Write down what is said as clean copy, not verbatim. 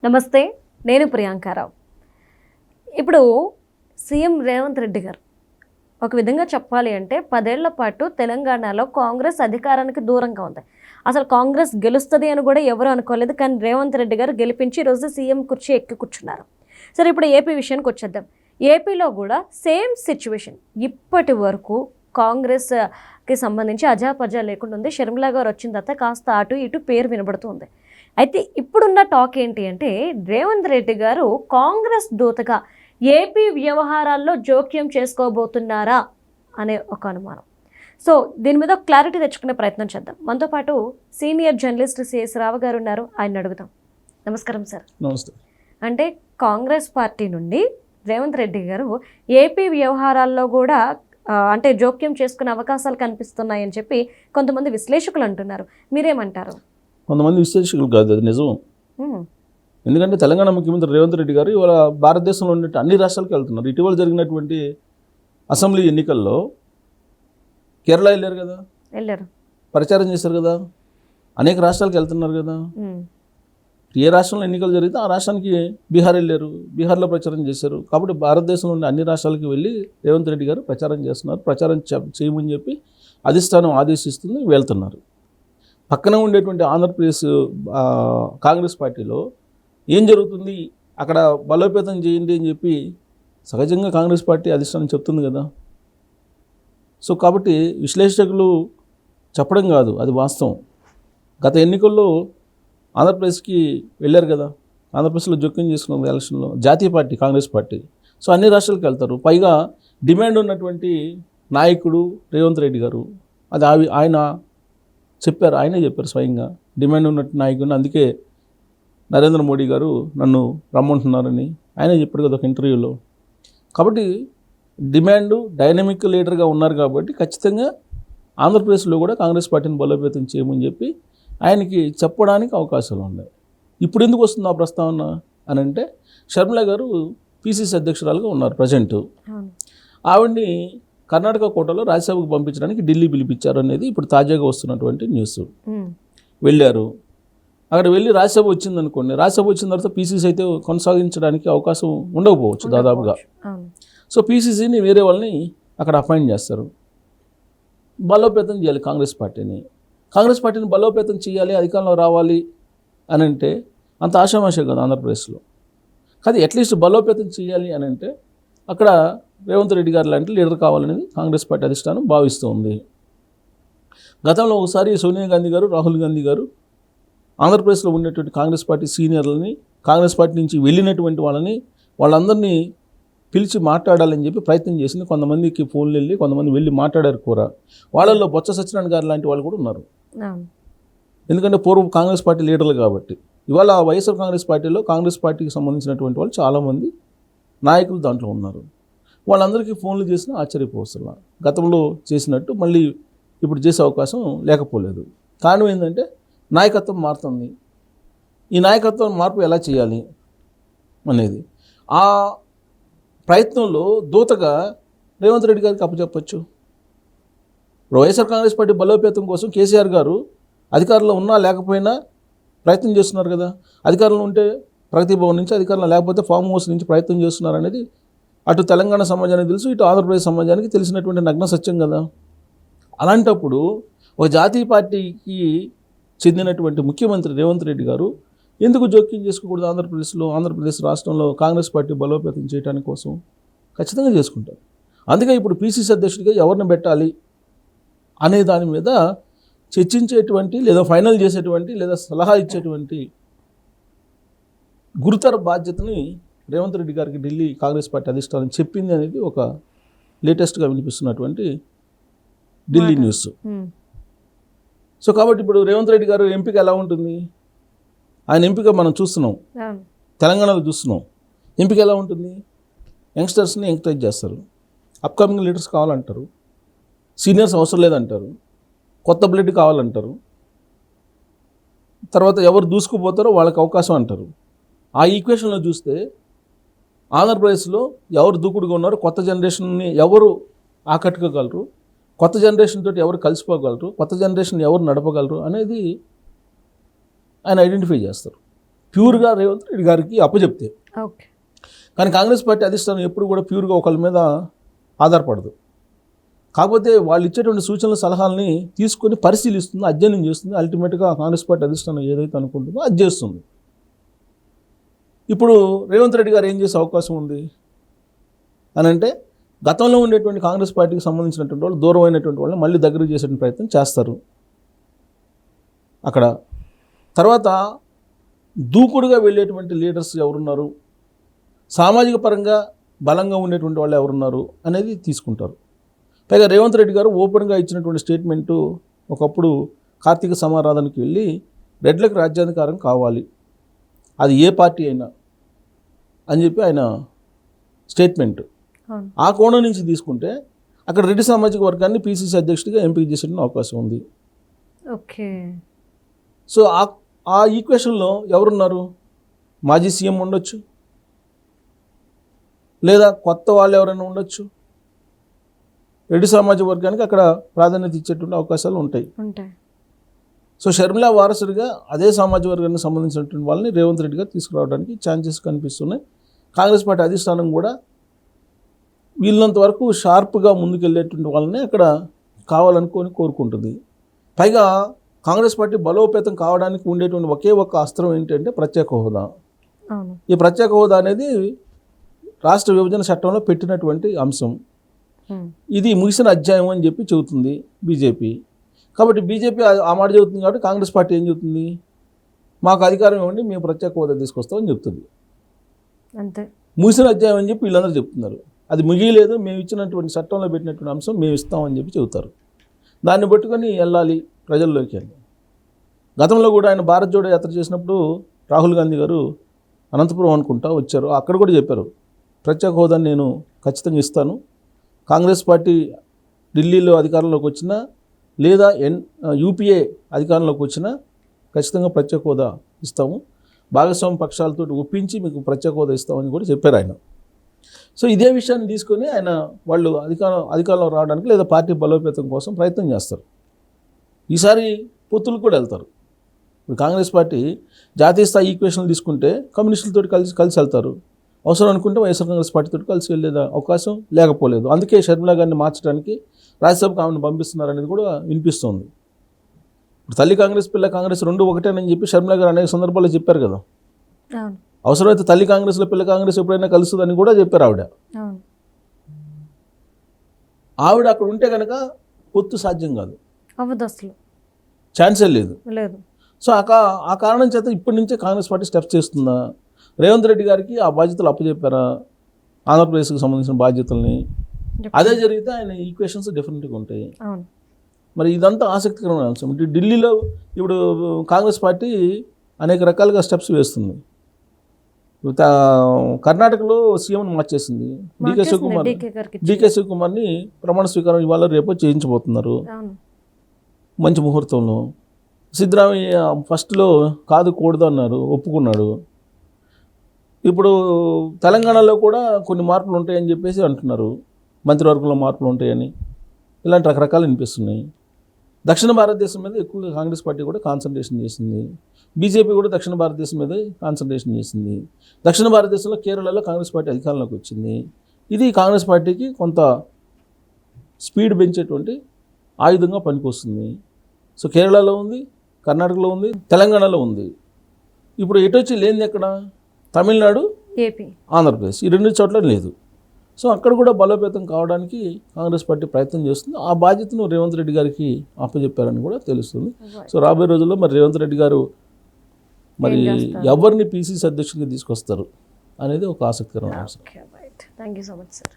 నమస్తే, నేను ప్రియాంకారావు. ఇప్పుడు సీఎం రేవంత్ రెడ్డి గారు ఒక విధంగా చెప్పాలి అంటే 10 ఏళ్ల పాటు తెలంగాణలో కాంగ్రెస్ అధికారానికి దూరంగా ఉంది. అసలు కాంగ్రెస్ గెలుస్తుంది అని కూడా ఎవరు అనుకోలేదు. కానీ రేవంత్ రెడ్డి గారు గెలిపించి ఈరోజు సీఎం కుర్చీ ఎక్కి కూర్చున్నారు. సరే, ఇప్పుడు ఏపీ విషయానికి వచ్చేద్దాం. ఏపీలో కూడా సేమ్ సిచ్యువేషన్. ఇప్పటి వరకు కాంగ్రెస్కి సంబంధించి అజాపజా లేకుండా ఉంది. షర్మిల గారు వచ్చిన తర్వాత కాస్త అటు ఇటు పేరు వినబడుతుంది. అయితే ఇప్పుడున్న టాక్ ఏంటి అంటే రేవంత్ రెడ్డి గారు కాంగ్రెస్ దూతగా ఏపీ వ్యవహారాల్లో జోక్యం చేసుకోబోతున్నారా అనే ఒక అనుమానం. సో దీని మీద క్లారిటీ తెచ్చుకునే ప్రయత్నం చేద్దాం. మనతో పాటు సీనియర్ జర్నలిస్ట్ సిఎస్ రావు గారు ఉన్నారు, ఆయన అడుగుదాం. నమస్కారం సార్. నమస్తే. అంటే కాంగ్రెస్ పార్టీ నుండి రేవంత్ రెడ్డి గారు ఏపీ వ్యవహారాల్లో కూడా అంటే జోక్యం చేసుకునే అవకాశాలు కనిపిస్తున్నాయని చెప్పి కొంతమంది విశ్లేషకులు అంటున్నారు. మీరేమంటారు? కొంతమంది విశ్లేషకులు కాదు, అది నిజం. ఎందుకంటే తెలంగాణ ముఖ్యమంత్రి రేవంత్ రెడ్డి గారు ఇవాళ భారతదేశంలో ఉన్న అన్ని రాష్ట్రాలకు వెళ్తున్నారు. ఇటీవల జరిగినటువంటి అసెంబ్లీ ఎన్నికల్లో కేరళ వెళ్ళారు కదా, వెళ్ళారు, ప్రచారం చేశారు కదా, అనేక రాష్ట్రాలకు వెళ్తున్నారు కదా. ఏ రాష్ట్రంలో ఎన్నికలు జరిగితే ఆ రాష్ట్రానికి బీహార్ వెళ్ళారు, బీహార్లో ప్రచారం చేశారు. కాబట్టి భారతదేశంలో ఉన్న అన్ని రాష్ట్రాలకి వెళ్ళి రేవంత్ రెడ్డి గారు ప్రచారం చేస్తున్నారు. ప్రచారం చేయమని చెప్పి అధిష్టానం ఆదేశిస్తుంది, వెళ్తున్నారు. పక్కన ఉండేటువంటి ఆంధ్రప్రదేశ్ కాంగ్రెస్ పార్టీలో ఏం జరుగుతుంది, అక్కడ బలోపేతం చేయండి అని చెప్పి సహజంగా కాంగ్రెస్ పార్టీ అధిష్టానం చెప్తుంది కదా. సో కాబట్టి విశ్లేషకులు చెప్పడం కాదు, అది వాస్తవం. గత ఎన్నికల్లో ఆంధ్రప్రదేశ్కి వెళ్ళారు కదా, ఆంధ్రప్రదేశ్లో జోక్యం చేసుకున్నారు ఎలక్షన్లో జాతీయ పార్టీ కాంగ్రెస్ పార్టీ. సో అన్ని రాష్ట్రాలకు వెళ్తారు. పైగా డిమాండ్ ఉన్నటువంటి నాయకుడు రేవంత్ రెడ్డి గారు, అది ఆయన చెప్పారు, ఆయనే చెప్పారు స్వయంగా. డిమాండ్ ఉన్నట్టు నాయకుడిని, అందుకే నరేంద్ర మోడీ గారు నన్ను రమ్మంటున్నారని ఆయనే చెప్పారు కదా ఒక ఇంటర్వ్యూలో. కాబట్టి డిమాండ్ డైనమిక్ లీడర్గా ఉన్నారు కాబట్టి ఖచ్చితంగా ఆంధ్రప్రదేశ్లో కూడా కాంగ్రెస్ పార్టీని బలోపేతం చేయమని చెప్పి ఆయనకి చెప్పడానికి అవకాశాలు ఉన్నాయి. ఇప్పుడు ఎందుకు వస్తుంది ఆ ప్రస్తావన అని అంటే, షర్మిల గారు పిసిసి అధ్యక్షురాలుగా ఉన్నారు ప్రజెంట్. ఆవిడ్ని కర్ణాటక కోటలో రాజ్యసభకు పంపించడానికి ఢిల్లీ పిలిపించారు అనేది ఇప్పుడు తాజాగా వస్తున్నటువంటి న్యూస్. వెళ్ళారు, అక్కడ వెళ్ళి రాజ్యసభ వచ్చిందనుకోండి, రాజ్యసభ వచ్చిన తర్వాత పీసీసీ అయితే కొనసాగించడానికి అవకాశం ఉండకపోవచ్చు దాదాపుగా. సో పీసీసీని వేరే వాళ్ళని అక్కడ అపాయింట్ చేస్తారు. బలోపేతం చేయాలి కాంగ్రెస్ పార్టీని. కాంగ్రెస్ పార్టీని బలోపేతం చేయాలి, అధికారంలో రావాలి అని అంటే అంత ఆశామాషే కదా ఆంధ్రప్రదేశ్లో. కానీ అట్లీస్ట్ బలోపేతం చేయాలి అని అంటే అక్కడ రేవంత్ రెడ్డి గారు లాంటి లీడర్ కావాలనేది కాంగ్రెస్ పార్టీ అధిష్టానం భావిస్తూ ఉంది. గతంలో ఒకసారి సోనియా గాంధీ గారు, రాహుల్ గాంధీ గారు ఆంధ్రప్రదేశ్లో ఉన్నటువంటి కాంగ్రెస్ పార్టీ సీనియర్లని, కాంగ్రెస్ పార్టీ నుంచి వెళ్ళినటువంటి వాళ్ళందరినీ పిలిచి మాట్లాడాలని చెప్పి ప్రయత్నం చేసింది. కొంతమందికి ఫోన్లు వెళ్ళి కొంతమంది వెళ్ళి మాట్లాడారు కూడా. వాళ్ళల్లో బొత్స సత్యనారాయణ గారు లాంటి వాళ్ళు కూడా ఉన్నారు. ఎందుకంటే పూర్వం కాంగ్రెస్ పార్టీ లీడర్లు కాబట్టి. ఇవాళ వైఎస్ఆర్ కాంగ్రెస్ పార్టీలో కాంగ్రెస్ పార్టీకి సంబంధించినటువంటి వాళ్ళు చాలామంది నాయకులు దాంట్లో ఉన్నారు. వాళ్ళందరికీ ఫోన్లు చేసినా ఆశ్చర్యపోతున్నా. గతంలో చేసినట్టు మళ్ళీ ఇప్పుడు చేసే అవకాశం లేకపోలేదు. కారణం ఏంటంటే నాయకత్వం మారుతుంది. ఈ నాయకత్వం మార్పు ఎలా చేయాలి అనేది ఆ ప్రయత్నంలో దూతగా రేవంత్ రెడ్డి గారికి అప్పచెప్పచ్చు. వైఎస్ఆర్ కాంగ్రెస్ పార్టీ బలోపేతం కోసం కేసీఆర్ గారు అధికారంలో ఉన్నా లేకపోయినా ప్రయత్నం చేస్తున్నారు కదా. అధికారంలో ఉంటే ప్రగతి భవన్ నుంచి, అధికారంలో లేకపోతే ఫామ్ హౌస్ నుంచి ప్రయత్నం చేస్తున్నారు అనేది అటు తెలంగాణ సమాజానికి తెలుసు, ఇటు ఆంధ్రప్రదేశ్ సమాజానికి తెలిసినటువంటి నగ్న సత్యం కదా. అలాంటప్పుడు ఒక జాతీయ పార్టీకి చెందినటువంటి ముఖ్యమంత్రి రేవంత్ రెడ్డి గారు ఎందుకు జోక్యం చేసుకోకూడదు ఆంధ్రప్రదేశ్ రాష్ట్రంలో కాంగ్రెస్ పార్టీ బలోపేతం చేయడానికి కోసం? ఖచ్చితంగా చేసుకుంటారు. అందుకే ఇప్పుడు పీసీసీ అధ్యక్షుడిగా ఎవరిని పెట్టాలి అనే దాని మీద చర్చించేటువంటి లేదా ఫైనల్ చేసేటువంటి లేదా సలహా ఇచ్చేటువంటి గురుతర బాధ్యతని రేవంత్ రెడ్డి గారికి ఢిల్లీ కాంగ్రెస్ పార్టీ అధిష్టానం చెప్పింది అనేది ఒక లేటెస్ట్గా వినిపిస్తున్నటువంటి ఢిల్లీ న్యూస్. సో కాబట్టి ఇప్పుడు రేవంత్ రెడ్డి గారు ఎంపిక ఎలా ఉంటుంది? ఆయన ఎంపిక మనం చూస్తున్నాం, తెలంగాణలో చూస్తున్నాం. ఎంపిక ఎలా ఉంటుంది? యంగ్స్టర్స్ని ఎంకరేజ్ చేస్తారు, అప్కమింగ్ లీడర్స్ కావాలంటారు, సీనియర్స్ అవసరం లేదంటారు, కొత్త బ్లడ్ కావాలంటారు, తర్వాత ఎవరు దూసుకుపోతారో వాళ్ళకి అవకాశం అంటారు. ఆ ఈక్వేషన్లో చూస్తే ఆంధ్రప్రదేశ్లో ఎవరు దూకుడుగా ఉన్నారు, కొత్త జనరేషన్ని ఎవరు ఆకట్టుకోగలరు, కొత్త జనరేషన్ తోటి ఎవరు కలిసిపోగలరు, కొత్త జనరేషన్ ఎవరు నడపగలరు అనేది ఆయన ఐడెంటిఫై చేస్తారు. ప్యూర్గా రేవంత్ రెడ్డి గారికి అప్పచెప్తే. ఓకే. కానీ కాంగ్రెస్ పార్టీ అధిష్టానం ఎప్పుడు కూడా ప్యూర్గా ఒకళ్ళ మీద ఆధారపడదు. కాకపోతే వాళ్ళు ఇచ్చేటువంటి సూచనల సలహాలని తీసుకొని పరిశీలిస్తుంది, అధ్యయనం చేస్తుంది. అల్టిమేట్గా కాంగ్రెస్ పార్టీ అధిష్టానం ఏదైతే అనుకుంటుందో అది చేస్తుంది. ఇప్పుడు రేవంత్ రెడ్డి గారు ఏం చేసే అవకాశం ఉంది అని అంటే, గతంలో ఉండేటువంటి కాంగ్రెస్ పార్టీకి సంబంధించినటువంటి వాళ్ళు, దూరమైనటువంటి వాళ్ళని మళ్ళీ దగ్గరకు చేసేటువంటి ప్రయత్నం చేస్తారు అక్కడ. తర్వాత దూకుడుగా వెళ్ళేటువంటి లీడర్స్ ఎవరున్నారు, సామాజిక పరంగా బలంగా ఉండేటువంటి వాళ్ళు ఎవరున్నారు అనేది తీసుకుంటారు. పైగా రేవంత్ రెడ్డి గారు ఓపెన్గా ఇచ్చినటువంటి స్టేట్మెంటు, ఒకప్పుడు కార్తీక సమారాధనకి వెళ్ళి రెడ్లకు రాజ్యాధికారం కావాలి, అది ఏ పార్టీ అయినా అని చెప్పి ఆయన స్టేట్మెంట్. ఆ కోణం నుంచి తీసుకుంటే అక్కడ రెడ్డి సామాజిక వర్గాన్ని పీసీసీ అధ్యక్షుడిగా ఎంపిక చేసేటువంటి అవకాశం ఉంది. ఓకే. సో ఆ ఈక్వేషన్లో ఎవరున్నారు? మాజీ సీఎం ఉండొచ్చు, లేదా కొత్త వాళ్ళు ఎవరైనా ఉండొచ్చు. రెడ్డి సామాజిక వర్గానికి అక్కడ ప్రాధాన్యత ఇచ్చేటువంటి అవకాశాలు ఉంటాయి. సో షర్మిల వారసుడిగా అదే సామాజిక వర్గానికి సంబంధించినటువంటి వాళ్ళని రేవంత్ రెడ్డి గారు తీసుకురావడానికి ఛాన్సెస్ కనిపిస్తున్నాయి. కాంగ్రెస్ పార్టీ అధిష్టానం కూడా వీళ్ళంత వరకు షార్ప్గా ముందుకెళ్ళేటువంటి వాళ్ళని అక్కడ కావాలనుకొని కోరుకుంటుంది. పైగా కాంగ్రెస్ పార్టీ బలోపేతం కావడానికి ఉండేటువంటి ఒకే ఒక్క అస్త్రం ఏంటంటే ప్రత్యేక హోదా. ఈ ప్రత్యేక హోదా అనేది రాష్ట్ర విభజన చట్టంలో పెట్టినటువంటి అంశం. ఇది ముగిసిన అధ్యాయం అని చెప్పి చెబుతుంది బీజేపీ. కాబట్టి బీజేపీ ఆ మాట చెబుతుంది కాబట్టి కాంగ్రెస్ పార్టీ ఏం చెబుతుంది? మాకు అధికారం ఇవ్వండి, మేము ప్రత్యేక హోదా తీసుకొస్తామని చెప్తుంది. అంతే. ముగిసిన అధ్యాయం అని చెప్పి వీళ్ళందరూ చెప్తున్నారు. అది ముగియలేదు, మేము ఇచ్చినటువంటి చట్టంలో పెట్టినటువంటి అంశం మేము ఇస్తామని చెప్పి చెబుతారు. దాన్ని పట్టుకొని వెళ్ళాలి ప్రజల్లోకి వెళ్ళి. గతంలో కూడా ఆయన భారత్ జోడో యాత్ర చేసినప్పుడు రాహుల్ గాంధీ గారు అనంతపురం అనుకుంటా వచ్చారు. అక్కడ కూడా చెప్పారు, ప్రత్యేక హోదాని నేను ఖచ్చితంగా ఇస్తాను, కాంగ్రెస్ పార్టీ ఢిల్లీలో అధికారంలోకి వచ్చినా లేదా యూపీఏ అధికారంలోకి వచ్చినా ఖచ్చితంగా ప్రత్యేక హోదా ఇస్తాము, భాగస్వామ్య పక్షాలతో ఒప్పించి మీకు ప్రత్యేక హోదా ఇస్తామని కూడా చెప్పారు ఆయన. సో ఇదే విషయాన్ని తీసుకొని ఆయన వాళ్ళు అధికారంలో రావడానికి లేదా పార్టీ బలోపేతం కోసం ప్రయత్నం చేస్తారు. ఈసారి పొత్తులు కూడా వెళ్తారు. ఇప్పుడు కాంగ్రెస్ పార్టీ జాతీయ స్థాయి ఈక్వేషన్లు తీసుకుంటే కమ్యూనిస్టులతో కలిసి వెళ్తారు. అవసరం అనుకుంటే వైఎస్ఆర్ కాంగ్రెస్ పార్టీతో కలిసి వెళ్ళేదా అవకాశం లేకపోలేదు. అందుకే షర్మిల గారిని మార్చడానికి రాజ్యసభకు ఆమెను పంపిస్తున్నారు అనేది కూడా వినిపిస్తుంది. ఇప్పుడు తల్లి కాంగ్రెస్ పిల్ల కాంగ్రెస్ రెండు ఒకటేనని చెప్పి షర్మిల గారు అనేక సందర్భాల్లో చెప్పారు కదా. అవసరమైతే తల్లి కాంగ్రెస్లో పిల్ల కాంగ్రెస్ ఎప్పుడైనా కలుస్తుందని కూడా చెప్పారు ఆవిడ. ఆవిడ అక్కడ ఉంటే కనుక పొత్తు సాధ్యం కాదు, అవ్వదు, అసలు ఛాన్సే లేదు. సో ఆ కారణం చేత ఇప్పటి నుంచే కాంగ్రెస్ పార్టీ స్టెప్స్ చేస్తుందా? రేవంత్ రెడ్డి గారికి ఆ బాధ్యతలు అప్పచెప్పారా, ఆంధ్రప్రదేశ్కి సంబంధించిన బాధ్యతల్ని? అదే జరిగితే ఆయన ఈక్వేషన్స్ డిఫరెంట్గా ఉంటాయి. మరి ఇదంతా ఆసక్తికరమైన అంశం. ఢిల్లీలో ఇప్పుడు కాంగ్రెస్ పార్టీ అనేక రకాలుగా స్టెప్స్ వేస్తుంది. కర్ణాటకలో సీఎంని మార్చేసింది. డీకే శివకుమార్ని ప్రమాణ స్వీకారం ఇవాళ రేపో చేయించబోతున్నారు మంచి ముహూర్తంలో. సిద్ధరామయ్య ఫస్ట్లో కాదు కూడదు అన్నారు, ఒప్పుకున్నాడు. ఇప్పుడు తెలంగాణలో కూడా కొన్ని మార్పులు ఉంటాయని చెప్పేసి అంటున్నారు, మంత్రివర్గంలో మార్పులు ఉంటాయని. ఇలాంటి రకరకాలు వినిపిస్తున్నాయి. దక్షిణ భారతదేశం మీద ఎక్కువగా కాంగ్రెస్ పార్టీ కూడా కాన్సన్ట్రేషన్ చేసింది. బీజేపీ కూడా దక్షిణ భారతదేశం మీద కాన్సన్ట్రేషన్ చేసింది. దక్షిణ భారతదేశంలో కేరళలో కాంగ్రెస్ పార్టీ అధికారంలోకి వచ్చింది. ఇది కాంగ్రెస్ పార్టీకి కొంత స్పీడ్ పెంచేటువంటి ఆయుధంగా పనికొస్తుంది. సో కేరళలో ఉంది, కర్ణాటకలో ఉంది, తెలంగాణలో ఉంది. ఇప్పుడు ఎటొచ్చి లేనిది ఎక్కడ? తమిళనాడు, ఏపీ, ఆంధ్రప్రదేశ్, ఈ రెండు చోట్ల లేదు. సో అక్కడ కూడా బలోపేతం కావడానికి కాంగ్రెస్ పార్టీ ప్రయత్నం చేస్తుంది. ఆ బాధ్యతను రేవంత్ రెడ్డి గారికి అప్పచెప్పారని కూడా తెలుస్తుంది. సో రాబోయే రోజుల్లో మరి రేవంత్ రెడ్డి గారు మరి ఎవరిని పీసీసీ అధ్యక్షుడిగా తీసుకొస్తారు అనేది ఒక ఆసక్తికరమైన అంశం. Thank you so much sir.